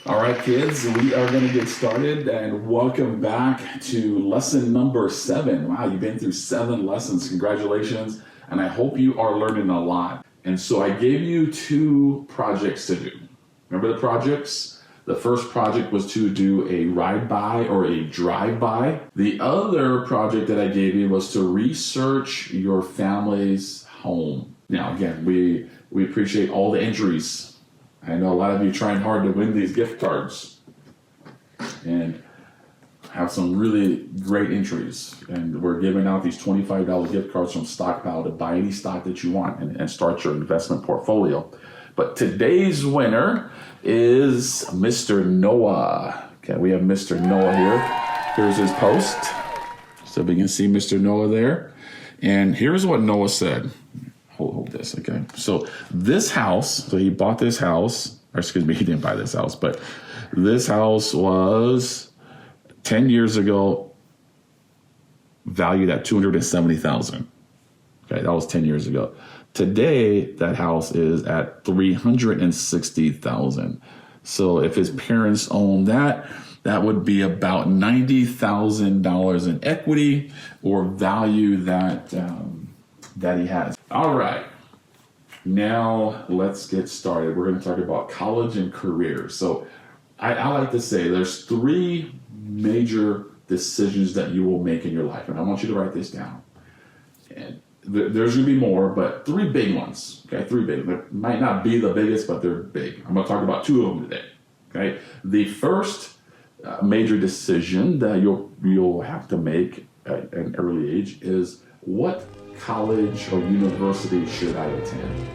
All right, kids, we are going to get started and welcome back to lesson number 7. Wow, you've been through 7 lessons. Congratulations. And I hope you are learning a lot. And so I gave you 2 projects to do. Remember the projects? The first project was to do a ride-by or a drive-by. The other project that I gave you was to research your family's home. Now, again, we appreciate all the entries. I know a lot of you trying hard to win these gift cards and have some really great entries. And we're giving out these $25 gift cards from Stockpile to buy any stock that you want and start your investment portfolio. But today's winner is Mr. Noah. Okay, we have Mr. Noah here. Here's his post. So we can see Mr. Noah there. And here's what Noah said. Hold this, okay? So this house, so he bought this house, or excuse me, he didn't buy this house, but this house was 10 years ago valued at $270,000. Okay, that was 10 years ago. Today, that house is at $360,000. So if his parents own that, that would be about $90,000 in equity or value that he has. All right, now let's get started. We're going to talk about college and career. So I like to say there's 3 major decisions that you will make in your life, and I want you to write this down. And there's going to be more, but 3 big ones. Okay, 3 big. They might not be the biggest, but they're big. I'm going to talk about 2 of them today. Okay, the first major decision that you'll have to make at an early age is what college or university should I attend?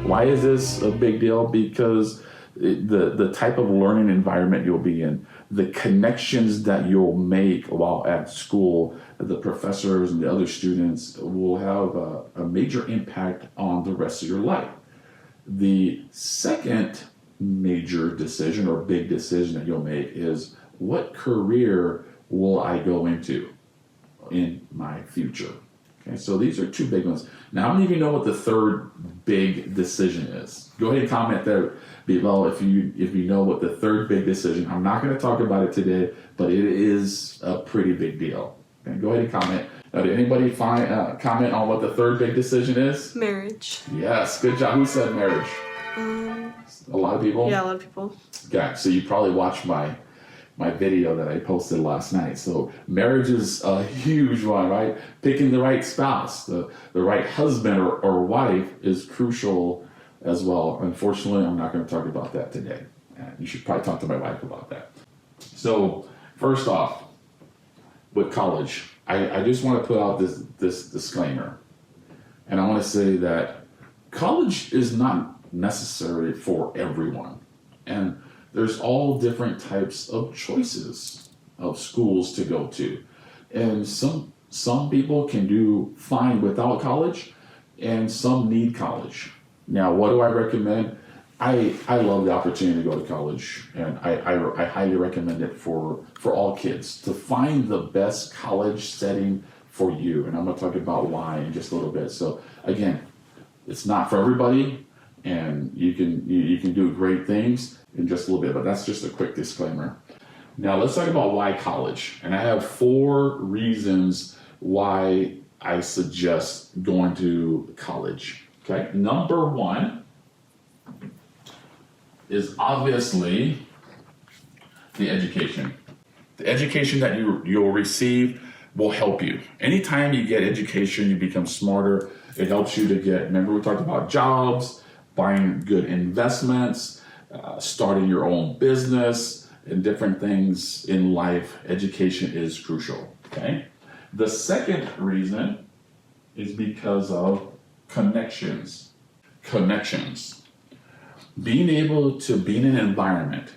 Why is this a big deal? Because the type of learning environment you'll be in, the connections that you'll make while at school, the professors and the other students will have a major impact on the rest of your life. The second major decision or big decision that you'll make is what career will I go into in my future? Okay, so these are 2 big ones. Now, how many of you know what the third big decision is? Go ahead and comment there below if you know what the third big decision. I'm not going to talk about it today, but it is a pretty big deal. Okay, go ahead and comment. Now, did anybody comment on what the third big decision is? Marriage. Yes, good job. Who said marriage? A lot of people? Yeah, a lot of people. Okay, so you probably watched my video that I posted last night. So marriage is a huge one, right? Picking the right spouse, the right husband or wife is crucial as well. Unfortunately, I'm not going to talk about that today. You should probably talk to my wife about that. So first off, with college, I just want to put out this disclaimer. And I want to say that college is not necessary for everyone. And there's all different types of choices of schools to go to. And some people can do fine without college, and some need college. Now, what do I recommend? I love the opportunity to go to college, and I highly recommend it for all kids to find the best college setting for you. And I'm going to talk about why in just a little bit. So again, it's not for everybody, and you can do great things in just a little bit, but that's just a quick disclaimer. Now let's talk about why college. And I have 4 reasons why I suggest going to college. Okay, number 1 is obviously the education. The education that you'll receive will help you. Anytime you get education, you become smarter. It helps you to get, remember we talked about jobs, buying good investments, starting your own business, and different things in life. Education is crucial, okay? The second reason is because of connections. Connections. Being able to be in an environment,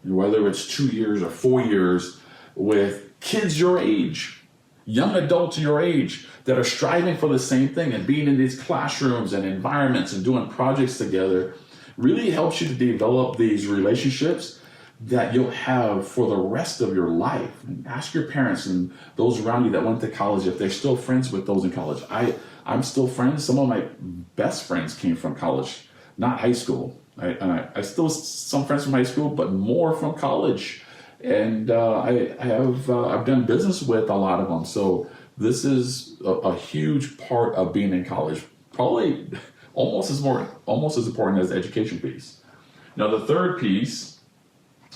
whether it's 2 years or 4 years, with kids your age, young adults your age, that are striving for the same thing and being in these classrooms and environments and doing projects together really helps you to develop these relationships that you'll have for the rest of your life. And ask your parents and those around you that went to college if they're still friends with those in college. I'm still friends. Some of my best friends came from college, not high school. I still some friends from high school, but more from college. And I've done business with a lot of them. So this is a huge part of being in college. Probably almost as important as the education piece. Now the third piece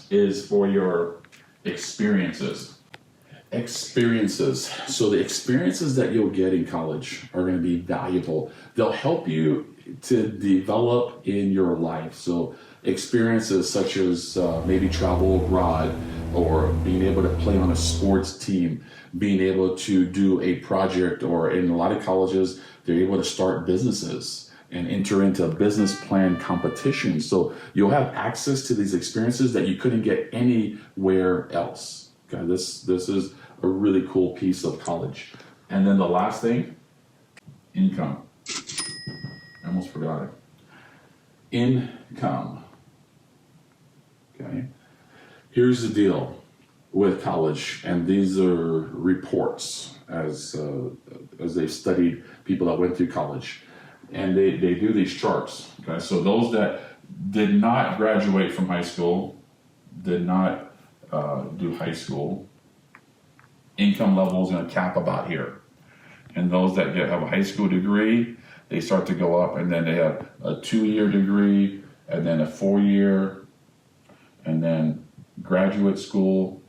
is for your experiences. Experiences. So the experiences that you'll get in college are going to be valuable. They'll help you to develop in your life. So experiences such as maybe travel abroad, or being able to play on a sports team, being able to do a project, or in a lot of colleges, they're able to start businesses and enter into business plan competitions. So you'll have access to these experiences that you couldn't get anywhere else. Okay, this is a really cool piece of college. And then the last thing, income. I almost forgot it. Income. Okay. Here's the deal with college, and these are reports as they've studied people that went through college, and they do these charts. Okay, so those that did not graduate from high school, did not do high school, income level is going to cap about here, and those that have a high school degree, they start to go up, and then they have a 2-year degree, and then a 4-year, and then graduate school.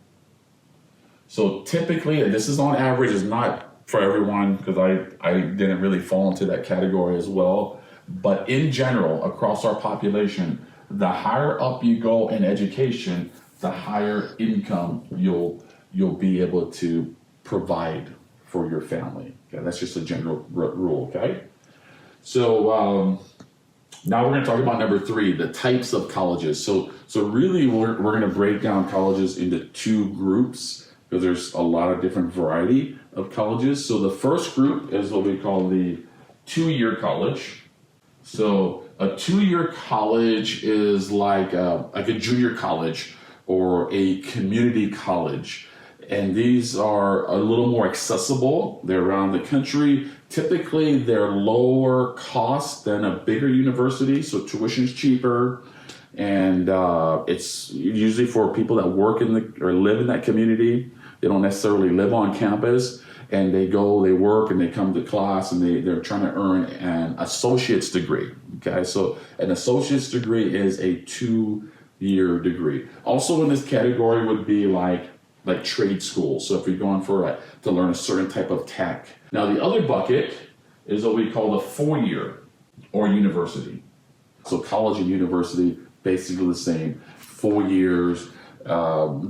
So typically, and this is on average, is not for everyone, because I didn't really fall into that category as well. But in general, across our population, the higher up you go in education, the higher income you'll be able to provide for your family. Okay, that's just a general rule. Okay, so now we're going to talk about number 3, the types of colleges. So really, we're going to break down colleges into 2 groups, because there's a lot of different variety of colleges. So the first group is what we call the 2-year college. So a 2-year college is like a junior college or a community college. And these are a little more accessible. They're around the country. Typically, they're lower cost than a bigger university, so tuition's cheaper. And it's usually for people that work or live in that community. They don't necessarily live on campus, and they work, and they come to class, and they're trying to earn an associate's degree. Okay, so an associate's degree is a 2-year degree. Also in this category would be like trade school. So if you're going to learn a certain type of tech. Now the other bucket is what we call the 4-year or university. So college and university, basically the same, 4 years.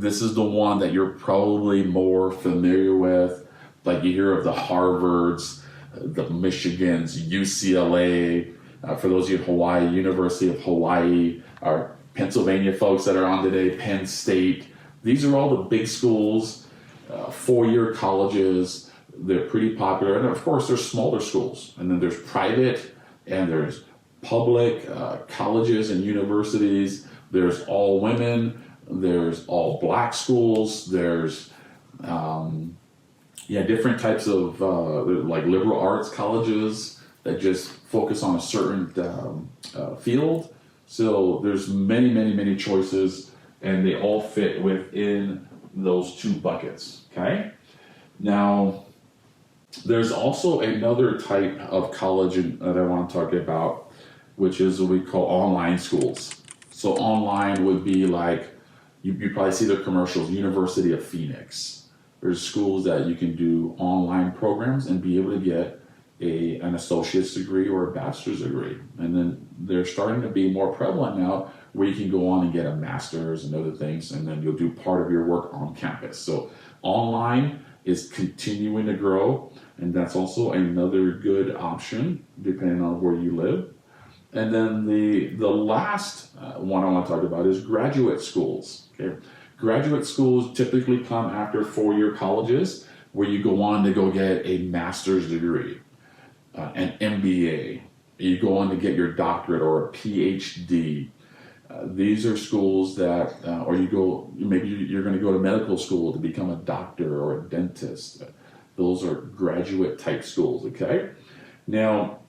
This is the one that you're probably more familiar with. Like you hear of the Harvards, the Michigans, UCLA, for those of you in Hawaii, University of Hawaii, our Pennsylvania folks that are on today, Penn State. These are all the big schools, 4-year colleges. They're pretty popular. And of course, there's smaller schools. And then there's private, and there's public colleges and universities. There's all women. There's all black schools. There's different types of like liberal arts colleges that just focus on a certain field. So there's many, many, many choices, and they all fit within those 2 buckets. Okay. Now, there's also another type of college that I want to talk about, which is what we call online schools. So online would be like, you probably see the commercials, University of Phoenix. There's schools that you can do online programs and be able to get an associate's degree or a bachelor's degree. And then they're starting to be more prevalent now, where you can go on and get a master's and other things, and then you'll do part of your work on campus. So online is continuing to grow, and that's also another good option depending on where you live. And then the last one I want to talk about is graduate schools. Okay, graduate schools typically come after 4-year colleges, where you go on to go get a master's degree, an MBA. You go on to get your doctorate or a PhD. These are schools that, maybe you're going to go to medical school to become a doctor or a dentist. Those are graduate type schools. Okay. Now,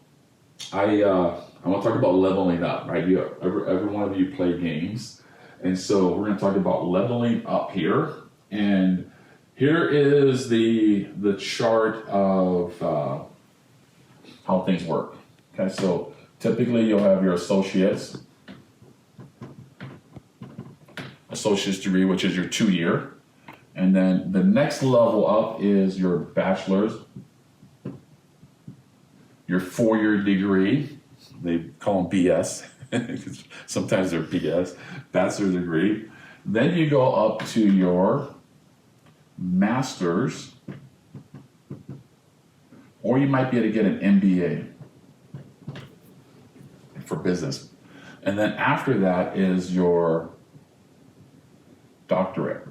I I want to talk about leveling up, right? Every one of you play games. And so we're going to talk about leveling up here. And here is the chart of how things work. Okay, so typically you'll have your associate's degree, which is your 2-year. And then the next level up is your bachelor's, your 4-year degree. They call them BS. Sometimes they're BS, bachelor's degree. Then you go up to your master's, or you might be able to get an MBA for business. And then after that is your doctorate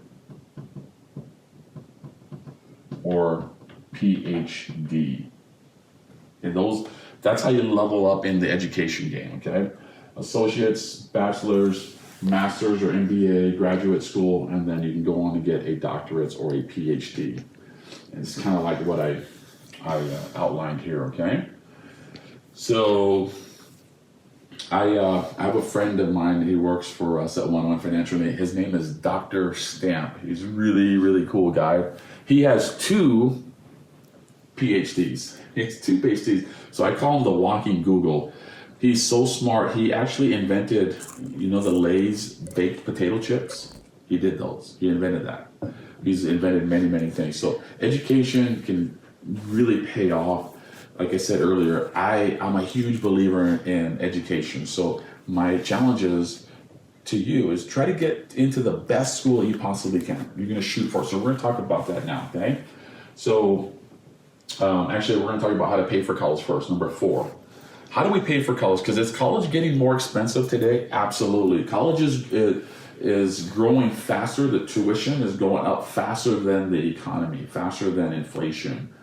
or PhD. And that's how you level up in the education game, okay? Associates, bachelor's, master's or MBA, graduate school, and then you can go on to get a doctorate or a PhD. And it's kind of like what I outlined here, okay? So I have a friend of mine. He works for us at 101 Financial. His name is Dr. Stamp. He's a really, really cool guy. He has 2 PhDs. He has 2 PhDs. So I call him the walking Google. He's so smart. He actually invented, the Lay's baked potato chips. He did those. He invented that. He's invented many, many things. So education can really pay off. Like I said earlier, I'm a huge believer in education. So my challenge to you is try to get into the best school you possibly can. You're going to shoot for. So we're going to talk about that now, okay? So actually, we're going to talk about how to pay for college first, number 4. How do we pay for college? Because is college getting more expensive today? Absolutely. College is growing faster. The tuition is going up faster than the economy, faster than inflation.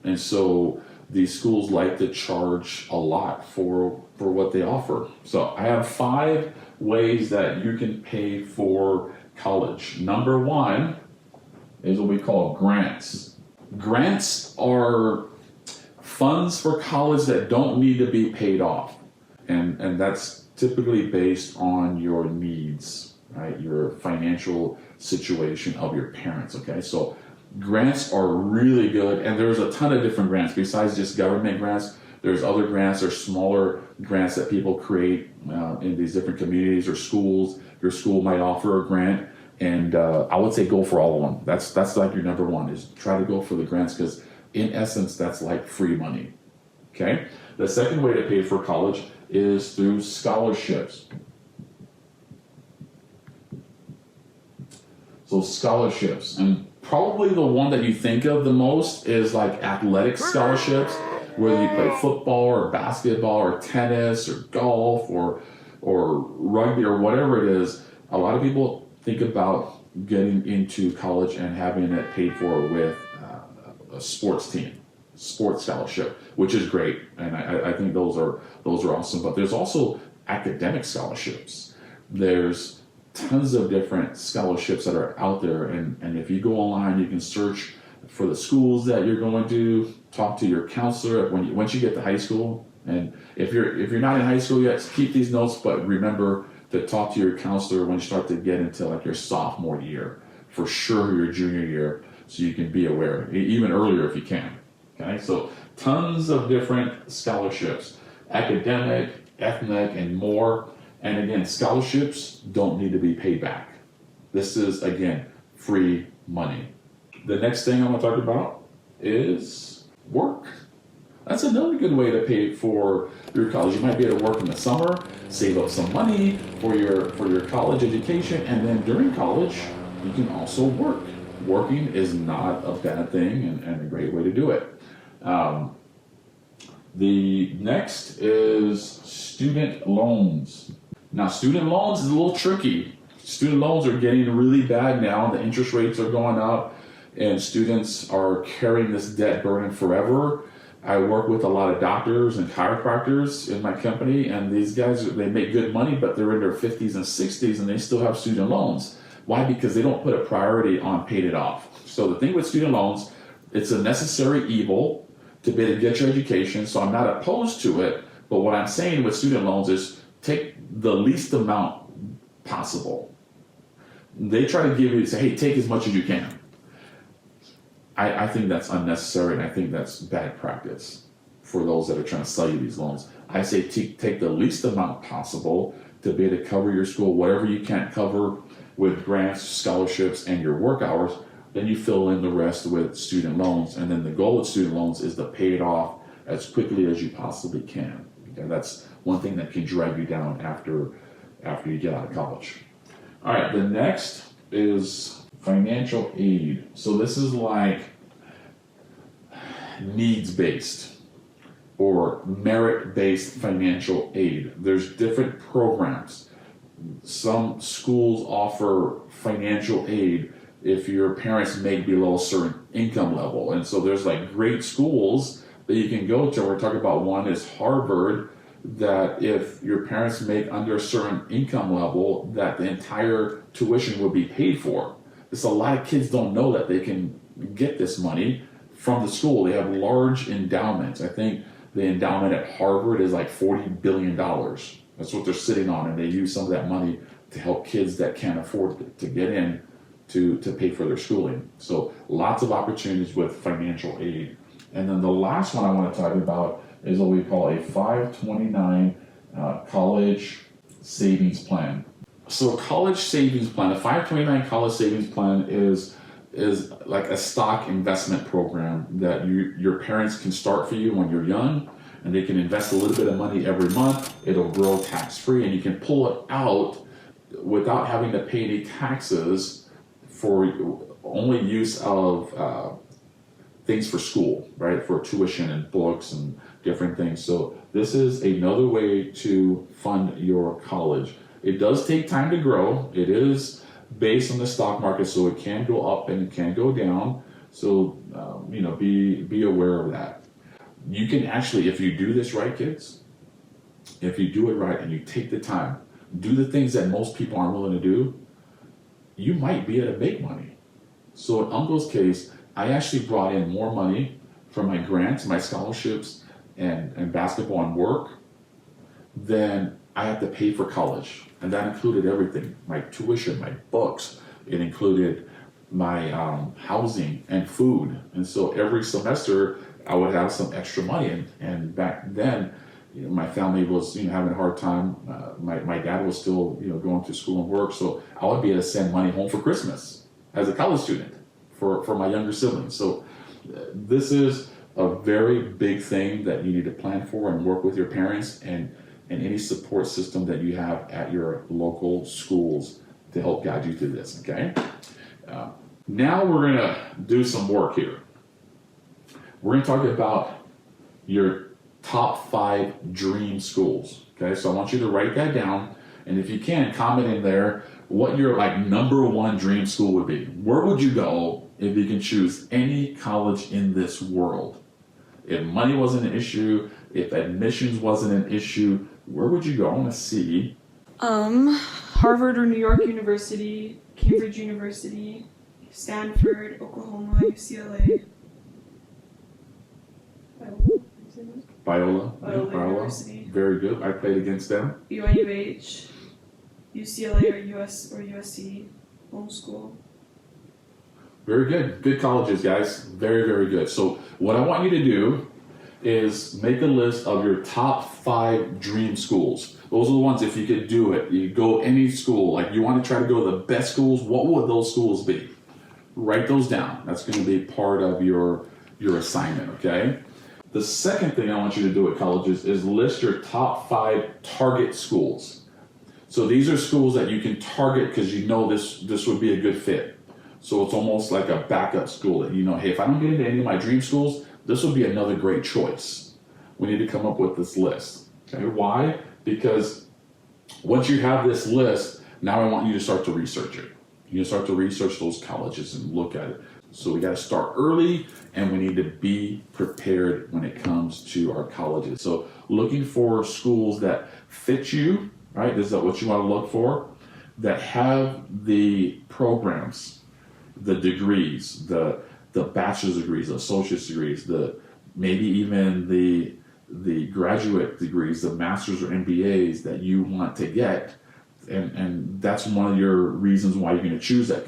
And so these schools like to charge a lot for what they offer. So I have 5 ways that you can pay for college. Number 1 is what we call grants. Grants are funds for college that don't need to be paid off. And that's typically based on your needs, right? Your financial situation of your parents, okay? So grants are really good, and there's a ton of different grants. Besides just government grants, there's other grants or smaller grants that people create in these different communities or schools. Your school might offer a grant, and I would say go for all of them. That's like your number 1, is try to go for the grants, because in essence, that's like free money, okay? The second way to pay for college is through scholarships. So scholarships, and probably the one that you think of the most is like athletic scholarships, whether you play football or basketball or tennis or golf or rugby or whatever it is. A lot of people think about getting into college and having it paid for with a sports team, sports scholarship, which is great, and I think those are awesome. But there's also academic scholarships. There's tons of different scholarships that are out there, and if you go online, you can search for the schools that you're going to, talk to your counselor once you get to high school. And if you're not in high school yet, keep these notes, but remember to talk to your counselor when you start to get into like your sophomore year, for sure your junior year, so you can be aware, even earlier if you can. Okay, so tons of different scholarships, academic, ethnic, and more. And again, scholarships don't need to be paid back. This is, again, free money. The next thing I'm going to talk about is work. That's another good way to pay for your college. You might be able to work in the summer, save up some money for your college education, and then during college, you can also work. Working is not a bad thing and a great way to do it. The next is student loans. Now, student loans is a little tricky. Student loans are getting really bad now. The interest rates are going up, and students are carrying this debt burden forever. I work with a lot of doctors and chiropractors in my company, and these guys, they make good money, but they're in their 50s and 60s, and they still have student loans. Why? Because they don't put a priority on paying it off. So the thing with student loans, it's a necessary evil to be able to get your education, so I'm not opposed to it, But what I'm saying with student loans is take the least amount possible. They try to give you, say, hey, take as much as you can. I think that's unnecessary, and I think that's bad practice for those that are trying to sell you these loans. I say take the least amount possible to be able to cover your school, whatever you can't cover with grants, scholarships, and your work hours, then you fill in the rest with student loans. And then the goal with student loans is to pay it off as quickly as you possibly can. Okay, that's one thing that can drag you down after you get out of college. All right, the next is financial aid. So this is like needs-based or merit-based financial aid. There's different programs. Some schools offer financial aid if your parents make below a certain income level. And so there's like great schools that you can go to. We're talking about one is Harvard, that if your parents make under a certain income level, that the entire tuition will be paid for. So a lot of kids don't know that they can get this money from the school. They have large endowments. I think the endowment at Harvard is like $40 billion. That's what they're sitting on, and they use some of that money to help kids that can't afford to get in to pay for their schooling. So lots of opportunities with financial aid. And then the last one I want to talk about is what we call a 529 college savings plan. So a college savings plan, a 529 college savings plan is like a stock investment program that your parents can start for you when you're young, and they can invest a little bit of money every month. It'll grow tax-free, and you can pull it out without having to pay any taxes for only use of things for school, right? For tuition and books and different things. So this is another way to fund your college. It does take time to grow. It is based on the stock market, so it can go up and it can go down. So be aware of that. You can actually, if you do this right, kids, if you do it right and you take the time, do the things that most people aren't willing to do, you might be able to make money. So in Uncle's case, I actually brought in more money from my grants, my scholarships, and basketball and work than I had to pay for college. And that included everything, my tuition, my books. It included my housing and food. And so every semester I would have some extra money. And back then, my family was having a hard time. My dad was still going to school and work. So I would be able to send money home for Christmas as a college student for my younger siblings. So this is a very big thing that you need to plan for and work with your parents and any support system that you have at your local schools to help guide you through this, okay? Now we're gonna do some work here. We're gonna talk about your top 5 dream schools, okay? So I want you to write that down, and if you can, comment in there what your number 1 dream school would be. Where would you go if you can choose any college in this world? If money wasn't an issue, if admissions wasn't an issue, where would you go? I want to see. Harvard or New York University, Cambridge University, Stanford, Oklahoma, UCLA. Biola University. Very good. I played against them. UNUH, UCLA or USC, homeschool. Very good. Good colleges, guys. Very, very good. So what I want you to do is make a list of your top 5 dream schools. Those are the ones, if you could do it, you go any school, like you want to try to go to the best schools, what would those schools be? Write those down. That's going to be part of your assignment, okay? The second thing I want you to do at colleges is list your top 5 target schools. So these are schools that you can target because you know this would be a good fit. So it's almost like a backup school that hey, if I don't get into any of my dream schools, this would be another great choice. We need to come up with this list. Okay, why? Because once you have this list, now I want you to start to research it. You start to research those colleges and look at it. So we got to start early, and we need to be prepared when it comes to our colleges. So looking for schools that fit you, right? This is what you want to look for, that have the programs, the degrees, the bachelor's degrees, the associate's degrees, maybe even the the graduate degrees, the masters or MBAs that you want to get, and that's one of your reasons why you're going to choose that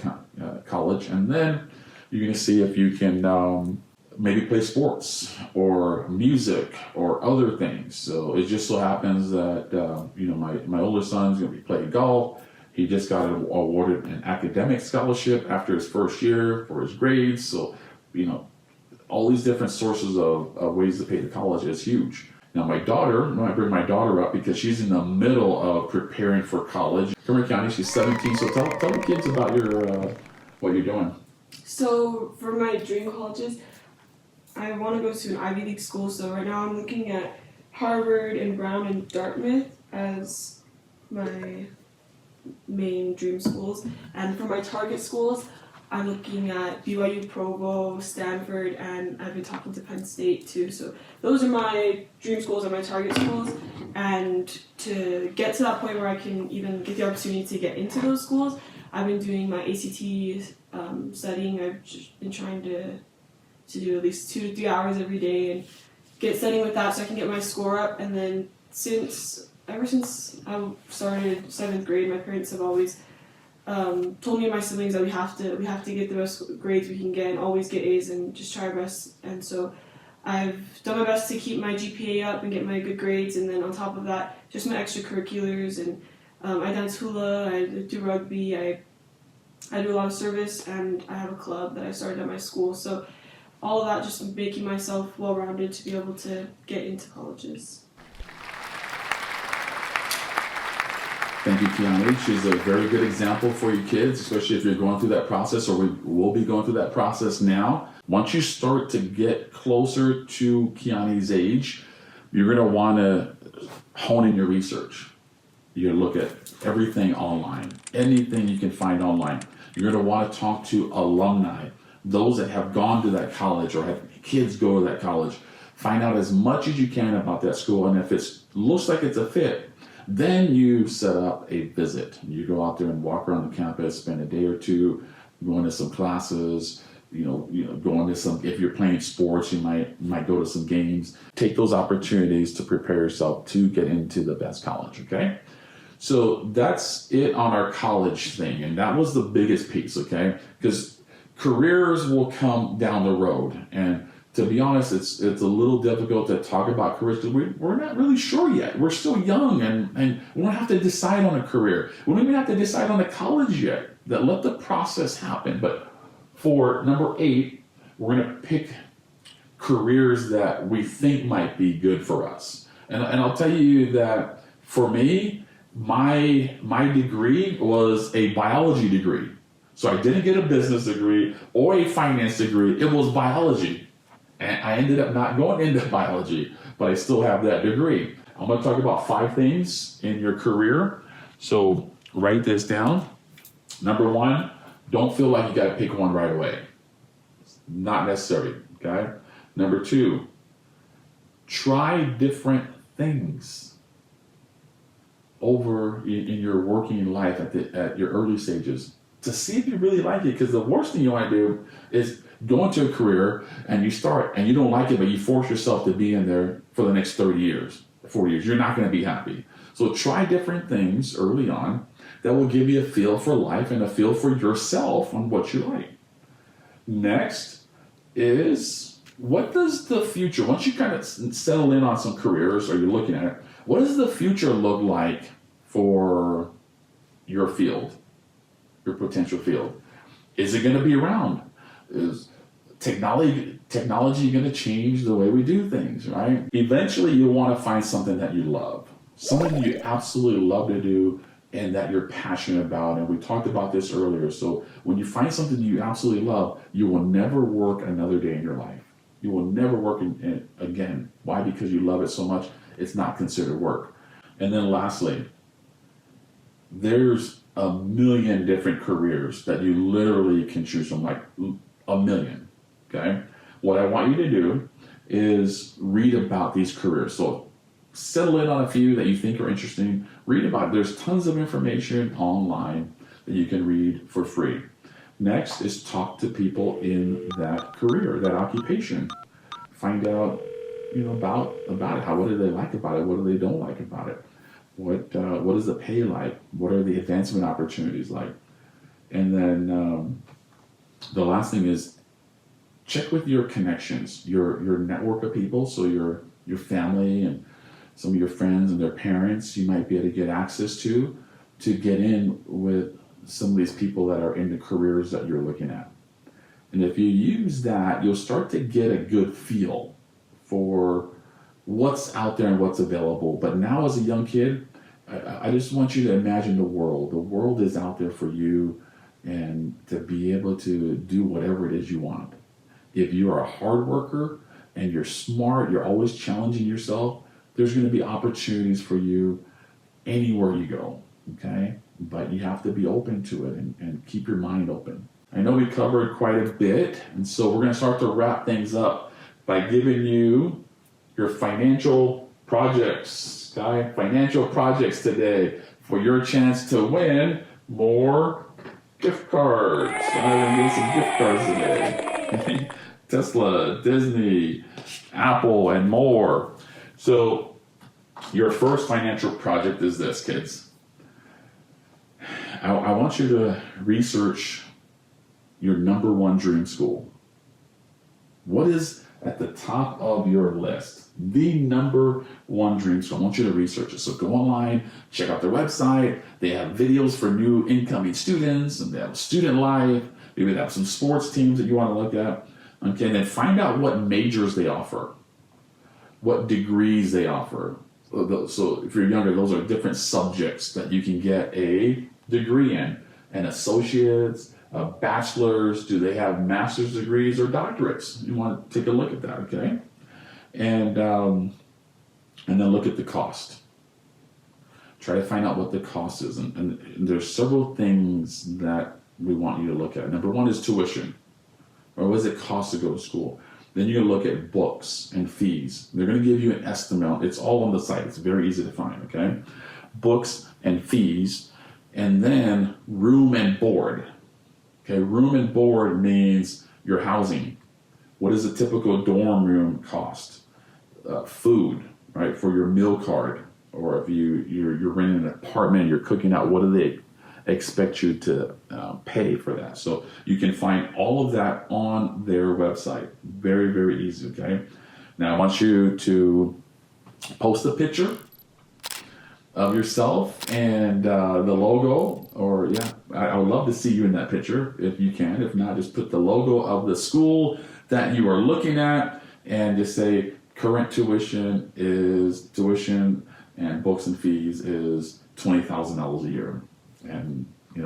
college. And then you're going to see if you can maybe play sports or music or other things. So it just so happens that my older son's going to be playing golf. He just got awarded an academic scholarship after his first year for his grades. So all these different sources of ways to pay to college is huge. Now my daughter, I bring my daughter up because she's in the middle of preparing for college. Come here, County, she's 17. So tell the kids about what you're doing. So for my dream colleges, I want to go to an Ivy League school. So right now I'm looking at Harvard and Brown and Dartmouth as my main dream schools. And for my target schools, I'm looking at BYU, Provo, Stanford, and I've been talking to Penn State too. So those are my dream schools and my target schools. And to get to that point where I can even get the opportunity to get into those schools, I've been doing my ACT studying. I've just been trying to do at least 2 to 3 hours every day and get studying with that so I can get my score up. And then ever since I started 7th grade, my parents have always told me and my siblings that we have to get the best grades we can get and always get A's and just try our best. And so I've done my best to keep my GPA up and get my good grades, and then on top of that, just my extracurriculars. And I dance hula, I do rugby, I do a lot of service, and I have a club that I started at my school. So all of that just making myself well-rounded to be able to get into colleges. Thank you, Kiani. She's a very good example for you kids, especially if you're going through that process, or we will be going through that process now. Once you start to get closer to Kiani's age, you're going to want to hone in your research. You're going to look at everything online, anything you can find online. You're going to want to talk to alumni, those that have gone to that college or have kids go to that college. Find out as much as you can about that school, and if it looks like it's a fit, then you set up a visit. You go out there and walk around the campus, spend a day or two, going to some classes, going to some, if you're playing sports, you might go to some games. Take those opportunities to prepare yourself to get into the best college, okay? So that's it on our college thing, and that was the biggest piece, okay? Because careers will come down the road, and to be honest, it's a little difficult to talk about careers because we're not really sure yet. We're still young, and we don't have to decide on a career. We don't even have to decide on a college yet. Let the process happen. But for number 8, we're going to pick careers that we think might be good for us. And I'll tell you that for me, my degree was a biology degree. So I didn't get a business degree or a finance degree. It was biology. And I ended up not going into biology, but I still have that degree. I'm going to talk about 5 things in your career. So write this down. Number 1, don't feel like you got to pick one right away. It's not necessary, okay? Number 2, try different things over in your working life at your early stages to see if you really like it. Because the worst thing you want to do is go into a career and you start and you don't like it, but you force yourself to be in there for the next 30 years, 40 years. You're not going to be happy. So try different things early on that will give you a feel for life and a feel for yourself on what you like. Next is, what does the future, once you kind of settle in on some careers or you're looking at it, what does the future look like for your field, your potential field? Is it going to be around? Is technology going to change the way we do things, right? Eventually, you'll want to find something that you love, something that you absolutely love to do and that you're passionate about. And we talked about this earlier. So when you find something you absolutely love, you will never work another day in your life. You will never work again. Why? Because you love it so much, it's not considered work. And then lastly, there's a million different careers that you literally can choose from, like a million, okay? What I want you to do is read about these careers. So settle in on a few that you think are interesting. Read about it. There's tons of information online that you can read for free. Next is talk to people in that career, that occupation. Find out about it. What do they like about it? What do they don't like about it? What is the pay like? What are the advancement opportunities like? And then the last thing is check with your connections, your network of people. So your family and some of your friends and their parents, you might be able to get access to get in with some of these people that are in the careers that you're looking at. And if you use that, you'll start to get a good feel for what's out there and what's available. But now as a young kid, I just want you to imagine the world. The world is out there for you, and to be able to do whatever it is you want. If you are a hard worker and you're smart, you're always challenging yourself, there's going to be opportunities for you anywhere you go, okay? But you have to be open to it and keep your mind open. I know we covered quite a bit, and so we're going to start to wrap things up by giving you your financial projects, okay? Financial projects today for your chance to win more gift cards. I'm going to get some gift cards today. Tesla, Disney, Apple, and more. So your first financial project is this, kids. I want you to research your number one dream school. What is at the top of your list? The number one dream school. I want you to research it. So go online, check out their website. They have videos for new incoming students, and they have student life. Maybe they have some sports teams that you want to look at. Okay, and then find out what majors they offer, what degrees they offer. So if you're younger, those are different subjects that you can get a degree in. An associate's, a bachelor's, do they have master's degrees or doctorates? You want to take a look at that, okay? And then look at the cost. Try to find out what the cost is. And there's several things that we want you to look at. Number one is tuition. Or what does it cost to go to school? Then you're going to look at books and fees. They're going to give you an estimate. It's all on the site. It's very easy to find, okay? Books and fees. And then room and board. Okay, room and board means your housing. What does a typical dorm room cost? Food, right, for your meal card. Or if you're renting an apartment, you're cooking out, what do they expect you to pay for that? So you can find all of that on their website. Very, very easy, okay? Now I want you to post a picture of yourself and the logo, or I would love to see you in that picture if you can. If not, just put the logo of the school that you are looking at and just say current tuition and books and fees is $20,000 a year. And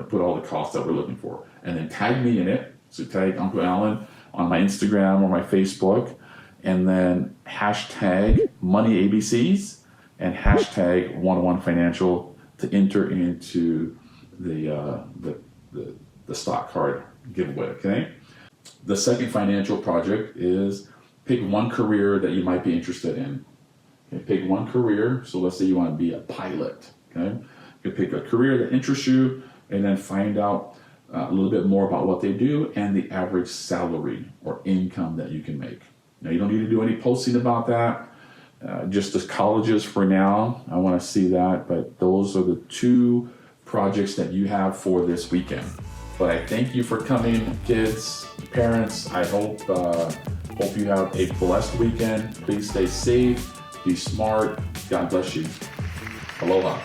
put all the costs that we're looking for, and then tag me in it. So tag Uncle Alan on my Instagram or my Facebook, and then hashtag Money ABCs and hashtag 101 Financial to enter into the stock card giveaway. Okay. The second financial project is pick one career that you might be interested in. Okay, pick one career. So let's say you want to be a pilot. Okay. You pick a career that interests you, and then find out a little bit more about what they do and the average salary or income that you can make. Now, you don't need to do any posting about that. Just the colleges for now. I want to see that, but those are the two projects that you have for this weekend. But I thank you for coming, kids, parents. I hope you have a blessed weekend. Please stay safe, be smart. God bless you. Aloha.